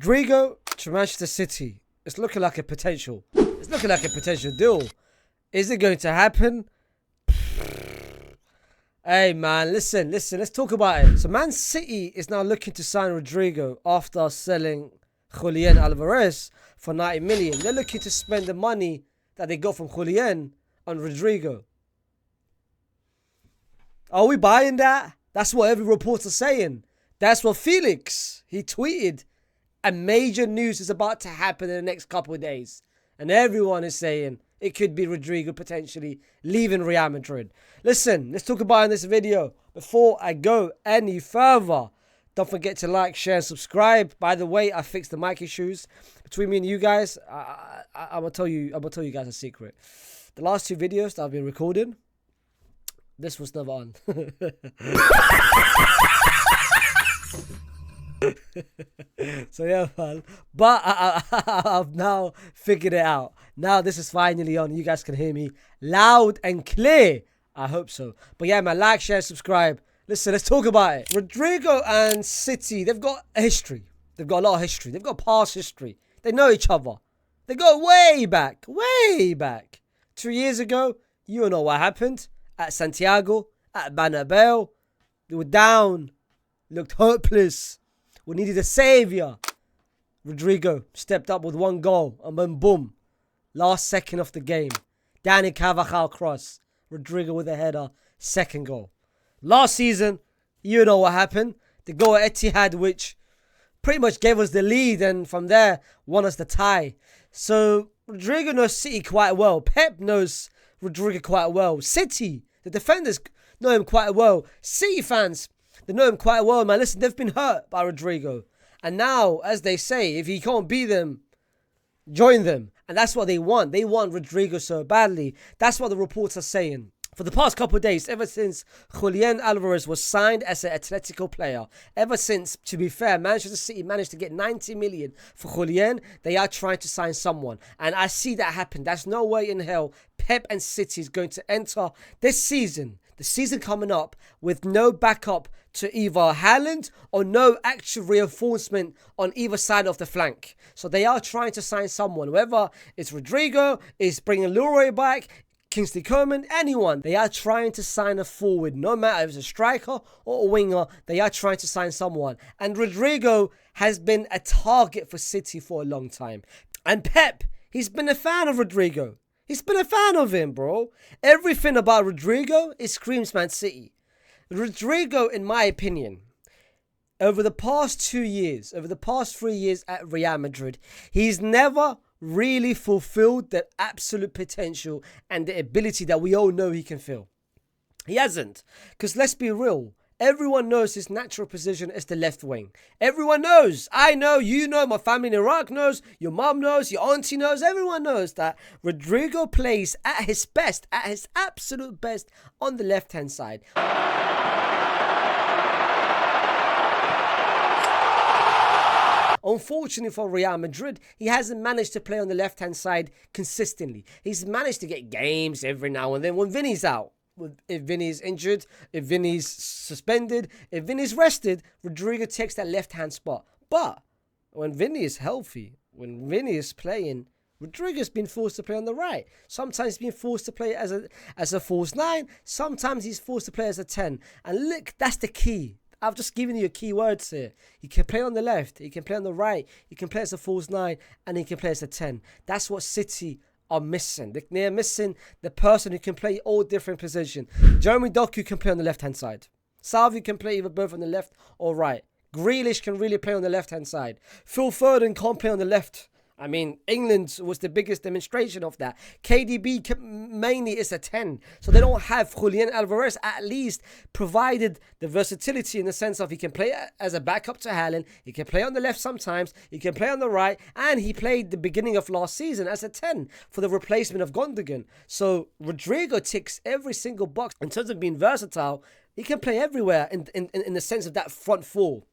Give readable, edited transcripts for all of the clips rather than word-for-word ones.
Rodrygo to Manchester City. It's looking like a potential. It's looking like a potential deal. Is it going to happen? Hey man, listen, let's talk about it. So Man City is now looking to sign Rodrygo after selling Julian Alvarez for 90 million. They're looking to spend the money that they got from Julian on Rodrygo. Are we buying that? That's what every reporter's saying. That's what Felix, he tweeted. And major news is about to happen in the next couple of days. And everyone is saying it could be Rodrygo potentially leaving Real Madrid. Listen, let's talk about it in this video. Before I go any further, don't forget to like, share, and subscribe. By the way, I fixed the mic issues between me and you guys. I'm gonna tell you guys a secret. The last 2 videos that I've been recording, this was never on. So yeah, man. But I've now figured it out. Now this is finally on. You guys can hear me loud and clear. I hope so. But yeah, man, like, share, subscribe. Listen, let's talk about it. Rodrygo and City, they've got a history. They've got a lot of history. They've got past history. They know each other. They go way back. Way back. 2 years ago, you know what happened. At Santiago, at Bernabeu. They were down. Looked hopeless. We needed a saviour. Rodrygo stepped up with 1 goal. And then boom. Last second of the game. Danny Carvajal cross. Rodrygo with a header. 2nd goal. Last season, you know what happened. The goal at Etihad, which pretty much gave us the lead. And from there, won us the tie. So, Rodrygo knows City quite well. Pep knows Rodrygo quite well. City, the defenders know him quite well. City fans, they know him quite well, man. Listen, they've been hurt by Rodrygo. And now, as they say, if he can't beat them, join them. And that's what they want. They want Rodrygo so badly. That's what the reports are saying. For the past couple of days, ever since Julian Alvarez was signed as an Atletico player, ever since, to be fair, Manchester City managed to get 90 million for Julian, they are trying to sign someone. And I see that happen. That's no way in hell Pep and City is going to enter this season, the season coming up, with no backup to either Haaland or no actual reinforcement on either side of the flank. So they are trying to sign someone, whether it's Rodrygo, is bringing Leroy back, Kingsley Coman, anyone. They are trying to sign a forward, no matter if it's a striker or a winger. They are trying to sign someone. And Rodrygo has been a target for City for a long time. And Pep, he's been a fan of Rodrygo. He's been a fan of him, bro. Everything about Rodrygo, it screams Man City. Rodrygo, in my opinion, over the past 2 years, over the past 3 years at Real Madrid, he's never really fulfilled the absolute potential and the ability that we all know he can feel. He hasn't. Because let's be real, everyone knows his natural position is the left wing. Everyone knows. I know, you know, my family in Iraq knows, your mom knows, your auntie knows, everyone knows that Rodrygo plays at his best, at his absolute best on the left-hand side. Unfortunately for Real Madrid, he hasn't managed to play on the left-hand side consistently. He's managed to get games every now and then when Vinny's out. If Vinny's injured, if Vinny's suspended, if Vinny's rested, Rodrygo takes that left-hand spot. But when Vinny is healthy, when Vinny is playing, Rodrygo's been forced to play on the right. Sometimes he's been forced to play as a false 9. Sometimes he's forced to play as a 10. And look, that's the key. I've just given you key words here. He can play on the left, he can play on the right, he can play as a false 9, and he can play as a 10. That's what City are missing. They're missing the person who can play all different positions. Jeremy Doku can play on the left-hand side. Salvi can play either both on the left or right. Grealish can really play on the left-hand side. Phil Foden can't play on the left. I mean, England was the biggest demonstration of that. KDB mainly is a 10. So they don't have Julian Alvarez, at least provided the versatility in the sense of he can play as a backup to Haaland. He can play on the left sometimes. He can play on the right. And he played the beginning of last season as a 10 for the replacement of Gundogan. So Rodrygo ticks every single box in terms of being versatile. He can play everywhere in the sense of that front four.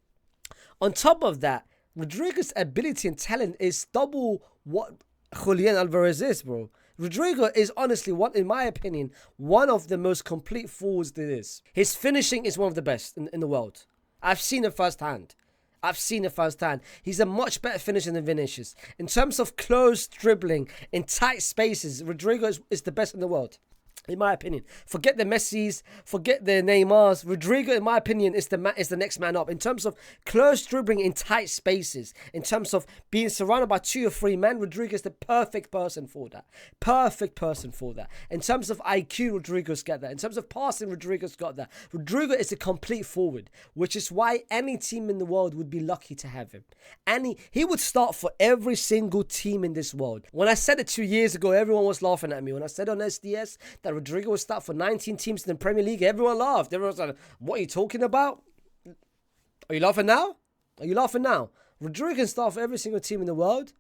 On top of that, Rodrygo's ability and talent is double what Julian Alvarez is, bro. Rodrygo is honestly, in my opinion, one of the most complete forwards there is. His finishing is one of the best in the world. I've seen it firsthand. I've seen it firsthand. He's a much better finisher than Vinicius. In terms of close dribbling in tight spaces, Rodrygo is the best in the world. In my opinion, forget the Messis, forget the Neymars. Rodrygo, in my opinion, is the next man up. In terms of close dribbling in tight spaces, in terms of being surrounded by 2 or 3 men, Rodrygo is the perfect person for that. Perfect person for that. In terms of IQ, Rodrygo's got that. In terms of passing, Rodrygo's got that. Rodrygo is a complete forward, which is why any team in the world would be lucky to have him. He would start for every single team in this world. When I said it 2 years ago, everyone was laughing at me. When I said on SDS that Rodrygo would start for 19 teams in the Premier League, everyone laughed. Everyone was like, what are you talking about? Are you laughing now? Are you laughing now? Rodrygo can start for every single team in the world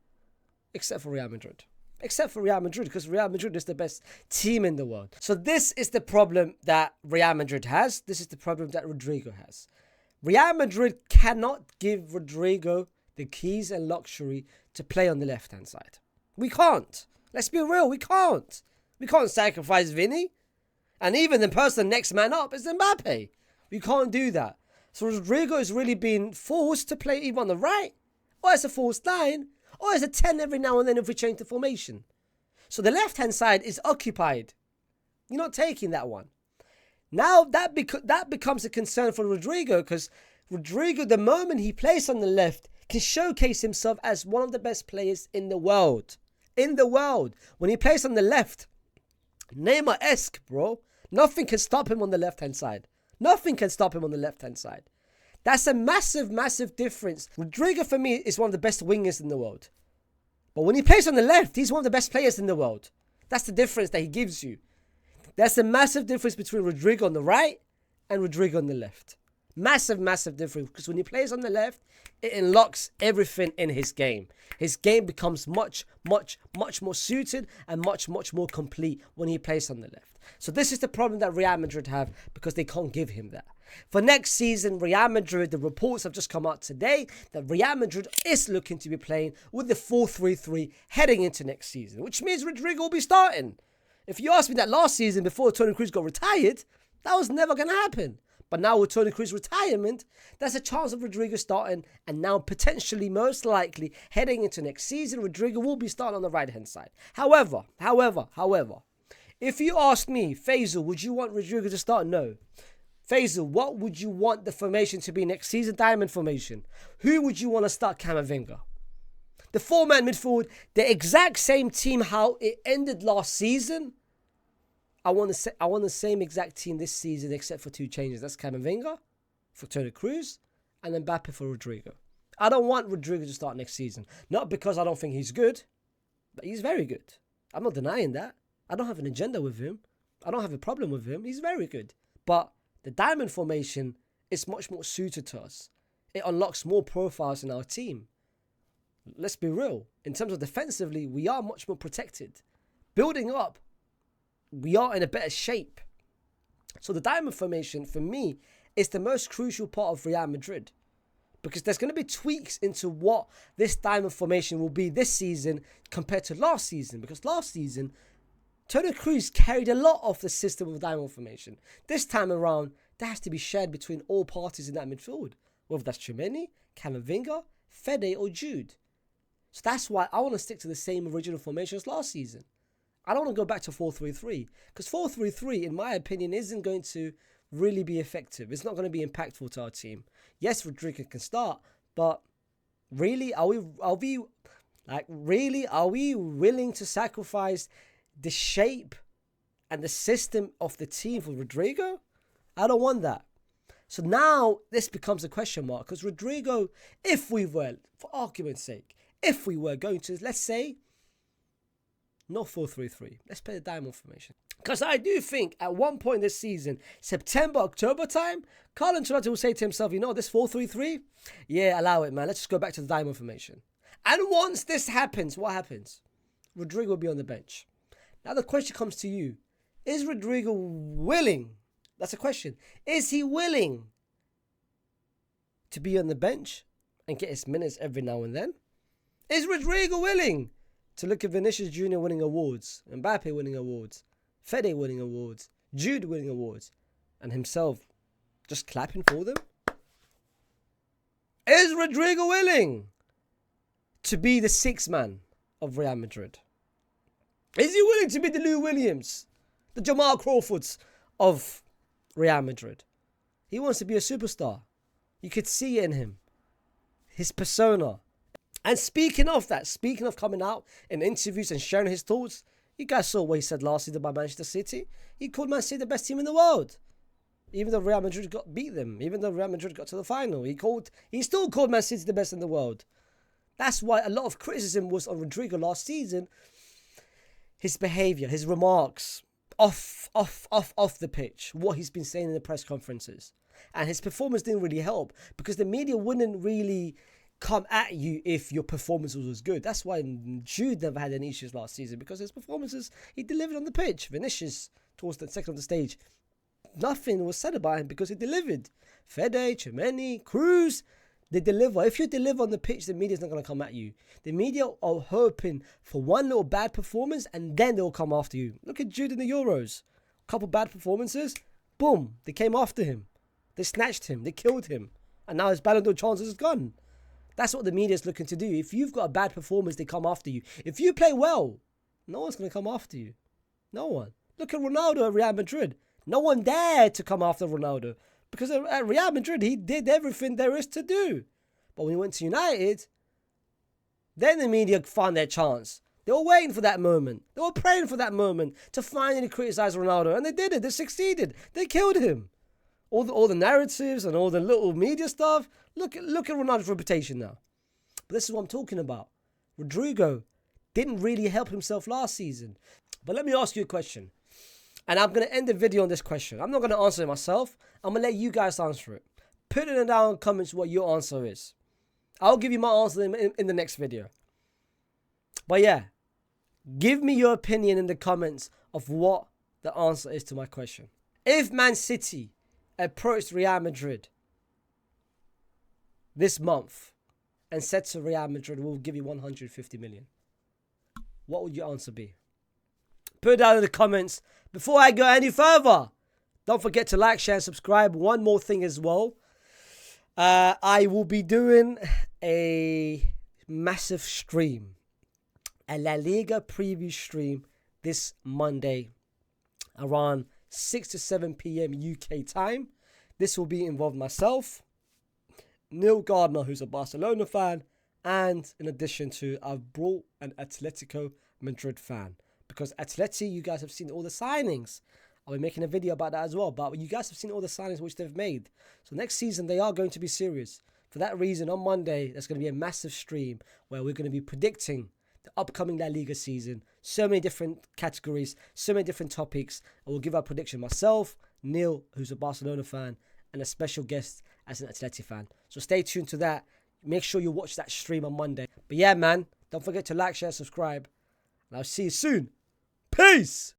except for Real Madrid. Except for Real Madrid, because Real Madrid is the best team in the world. So this is the problem that Real Madrid has. This is the problem that Rodrygo has. Real Madrid cannot give Rodrygo the keys and luxury to play on the left-hand side. We can't. Let's be real, we can't. We can't sacrifice Vinny. And even the person next man up is Mbappe. We can't do that. So Rodrygo is really being forced to play either on the right, or as a false 9, or as a 10 every now and then if we change the formation. So the left-hand side is occupied. You're not taking that one. Now that becomes a concern for Rodrygo, because Rodrygo, the moment he plays on the left, can showcase himself as one of the best players in the world. In the world. When he plays on the left, Neymar-esque, bro. Nothing can stop him on the left-hand side. Nothing can stop him on the left-hand side. That's a massive, massive difference. Rodrygo, for me, is one of the best wingers in the world. But when he plays on the left, he's one of the best players in the world. That's the difference that he gives you. That's a massive difference between Rodrygo on the right and Rodrygo on the left. Massive, massive difference. Because when he plays on the left, it unlocks everything in his game. His game becomes much, much, much more suited and much, much more complete when he plays on the left. So this is the problem that Real Madrid have, because they can't give him that. For next season, Real Madrid, the reports have just come out today that Real Madrid is looking to be playing with the 4-3-3 heading into next season, which means Rodrygo will be starting. If you asked me that last season before Toni Kroos got retired, that was never going to happen. But now with Toni Kroos' retirement, there's a chance of Rodrygo starting, and now potentially, most likely, heading into next season, Rodrygo will be starting on the right-hand side. However, if you ask me, Faysal, would you want Rodrygo to start? No. Faysal, what would you want the formation to be next season? Diamond formation. Who would you want to start Camavinga? The 4-man midfield, the exact same team how it ended last season. I want the same exact team this season except for 2 changes. That's Camavinga for Toni Kroos and Mbappe for Rodrygo. I don't want Rodrygo to start next season. Not because I don't think he's good, but he's very good. I'm not denying that. I don't have an agenda with him. I don't have a problem with him. He's very good. But the diamond formation is much more suited to us. It unlocks more profiles in our team. Let's be real. In terms of defensively, we are much more protected. Building up, we are in a better shape. So the diamond formation, for me, is the most crucial part of Real Madrid. Because there's going to be tweaks into what this diamond formation will be this season compared to last season. Because last season, Toni Kroos carried a lot of the system of diamond formation. This time around, that has to be shared between all parties in that midfield. Whether that's Tchouaméni, Camavinga, Fede or Jude. So that's why I want to stick to the same original formation as last season. I don't want to go back to 4-3-3. Because 4-3-3, in my opinion, isn't going to really be effective. It's not going to be impactful to our team. Yes, Rodrygo can start, but really, are we willing to sacrifice the shape and the system of the team for Rodrygo? I don't want that. So now this becomes a question mark, because Rodrygo, if we were, for argument's sake, if we were going to, let's say, not 4-3-3, let's play the diamond formation. Because I do think at one point this season, September, October time, Carlo Ancelotti will say to himself, you know, this 4-3-3, yeah, allow it, man. Let's just go back to the diamond formation. And once this happens, what happens? Rodrygo will be on the bench. Now the question comes to you. Is Rodrygo willing? That's a question. Is he willing to be on the bench and get his minutes every now and then? Is Rodrygo willing to look at Vinicius Jr. winning awards, Mbappe winning awards, Fede winning awards, Jude winning awards, and himself just clapping for them? Is Rodrygo willing to be the sixth man of Real Madrid? Is he willing to be the Lou Williams, the Jamal Crawfords of Real Madrid? He wants to be a superstar. You could see it in him. His persona. And speaking of that, speaking of coming out in interviews and sharing his thoughts, you guys saw what he said last season about Manchester City. He called Man City the best team in the world. Even though Real Madrid beat them. Even though Real Madrid got to the final. He still called Man City the best in the world. That's why a lot of criticism was on Rodrygo last season. His behaviour, his remarks, off the pitch, what he's been saying in the press conferences. And his performance didn't really help because the media wouldn't really come at you if your performance was good. That's why Jude never had any issues last season, because his performances, he delivered on the pitch. Vinicius, towards the second of the stage, nothing was said about him because he delivered. Fede, Chimeni, Cruz, they deliver. If you deliver on the pitch, the media's not going to come at you. The media are hoping for one little bad performance and then they'll come after you. Look at Jude in the Euros. A couple bad performances, boom, they came after him. They snatched him, they killed him. And now his Ballon d'Or chances is gone. That's what the media's looking to do. If you've got a bad performance, they come after you. If you play well, no one's going to come after you. No one. Look at Ronaldo at Real Madrid. No one dared to come after Ronaldo. Because at Real Madrid, he did everything there is to do. But when he went to United, then the media found their chance. They were waiting for that moment. They were praying for that moment to finally criticize Ronaldo. And they did it. They succeeded. They killed him. All the narratives and all the little media stuff. Look at Ronaldo's reputation now. But this is what I'm talking about. Rodrygo didn't really help himself last season. But let me ask you a question. And I'm going to end the video on this question. I'm not going to answer it myself. I'm going to let you guys answer it. Put it down in the comments what your answer is. I'll give you my answer in the next video. But yeah, give me your opinion in the comments of what the answer is to my question. If Man City approached Real Madrid this month and said to Real Madrid, we'll give you 150 million, what would your answer be? Put it down in the comments. Before I go any further, don't forget to like, share, and subscribe. One more thing as well. I will be doing a massive stream, a La Liga preview stream this Monday around 6 to 7 p.m. UK time. This will be involved myself, Neil Gardner, who's a Barcelona fan, and in addition to, I've brought an Atletico Madrid fan. Because Atleti, you guys have seen all the signings. I'll be making a video about that as well. But you guys have seen all the signings which they've made. So next season, they are going to be serious. For that reason, on Monday, there's going to be a massive stream where we're going to be predicting the upcoming La Liga season. So many different categories, so many different topics. I will give our prediction myself, Neil, who's a Barcelona fan, and a special guest as an Atleti fan. So stay tuned to that. Make sure you watch that stream on Monday. But yeah, man, don't forget to like, share, subscribe. And I'll see you soon. Peace!